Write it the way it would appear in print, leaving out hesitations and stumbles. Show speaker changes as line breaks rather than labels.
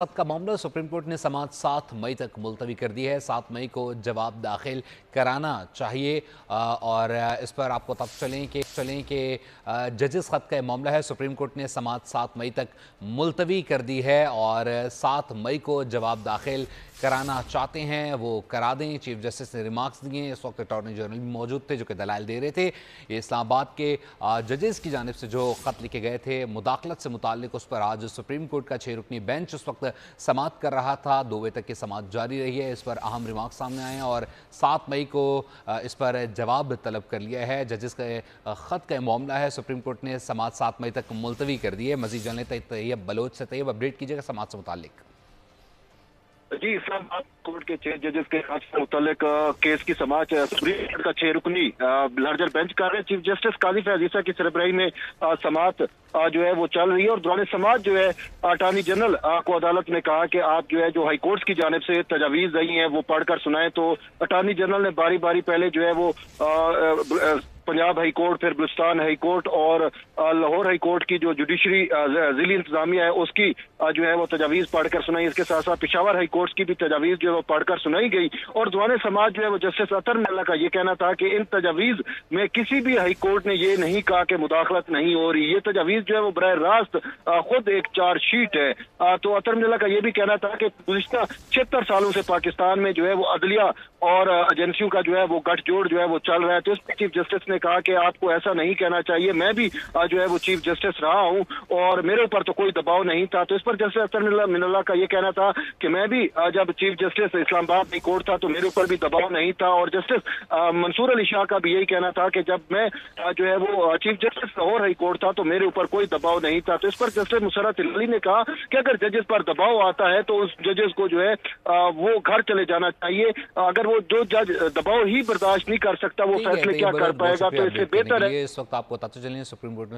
का मामला supreme court ने समाअत 7 मई तक मुलतवी कर दी है। 7 मई को जवाब दाखिल कराना चाहिए और इस पर आपको तब चलें कि जजेस खत का मामला है। सुप्रीम कोर्ट ने समाअत 7 मई तक मुलतवी कर दी है और 7 मई को जवाब दाखिल कराना चाहते हैं वो करा दें। चीफ जस्टिस ने रिमार्क्स दिए। इस वक्त अटॉर्नी जनरल भी मौजूद थे जो कि दलाइल दे रहे थे। ये इस्लामाबाद के जजेस की जानिब से जो ख़त लिखे गए थे मुदाखलत से मुताल्लिक, उस पर आज सुप्रीम कोर्ट का 6 रुकनी बेंच उस वक्त समाअत कर रहा था। 2 बजे तक की समाअत जारी रही है। इस पर अहम रिमार्क सामने आए और 7 मई को इस पर जवाब तलब कर लिया है। जजेस के ख़त का मामला है। सुप्रीम कोर्ट ने समाअत 7 मई तक मुलतवी कर दी है। मजीद जानने तैयब बलोच से तैयब अपडेट कीजिएगा समाअत से मुताल्लिक।
जी, इस्लामाबाद कोर्ट के 6 जजेस के साथ से मुतल्लिक केस की समाअत सुप्रीम कोर्ट का 6 रुकनी लार्जर बेंच कर रहे हैं। चीफ जस्टिस काजी फैजीसा की सरबराही में समाअत जो है वो चल रही है और दौरान समाअत जो है अटॉर्नी जनरल को अदालत ने कहा कि आप जो है जो हाई कोर्ट की जानिब से तजावीज़ आई हैं वो पढ़कर सुनाएं। तो अटॉर्नी जनरल ने बारी बारी पहले जो है वो पंजाब हाई कोर्ट, फिर बलुस्तान हाई कोर्ट और लाहौर हाई कोर्ट की जो जुडिशरी जिली इंतजामिया है उसकी जो है वो तजावीज़ पढ़कर सुनाई। इसके साथ साथ पेशावर हाई कोर्ट की भी तजावीज़ जो है वो पढ़कर सुनाई गई और दौरान समाअत जो है वो जस्टिस अतर मिल्ला का ये कहना था कि इन तजावीज़ में किसी भी हाई कोर्ट ने ये नहीं कहा कि मुदाखलत नहीं हो रही। ये तजावीज़ जो है वो बराह रास्त खुद एक चार्जशीट है। तो अतर मिल्ला का ये भी कहना था कि गुज़िश्ता 76 सालों से पाकिस्तान में जो है वो अदलिया और एजेंसियों का जो है वो गठजोड़ जो है वो चल रहा है। तो इस पर चीफ जस्टिस ने कहा कि आपको ऐसा नहीं कहना चाहिए। मैं भी जो है वो चीफ जस्टिस रहा हूं और मेरे ऊपर तो कोई दबाव नहीं था। तो इस पर जस्टिस अतर मिल्ला का ये कहना था कि मैं भी जब chief justice Islamabad high court था तो मेरे ऊपर भी दबाव नहीं था। और जस्टिस मंसूर अली शाह का भी यही कहना था कि जब मैं जो है वो chief justice Lahore high court था तो मेरे ऊपर कोई दबाव नहीं था। तो इस पर जस्टिस मुसर्रत अली ने कहा कि अगर जजेस पर दबाव आता है तो उस जजेस को जो है वो घर चले जाना चाहिए। अगर वो जो जज दबाव ही बर्दाश्त नहीं कर सकता वो फैसले क्या कर पाएगा। तो इससे बेहतर है।
इस वक्त आपको बताते चलिए सुप्रीम कोर्ट में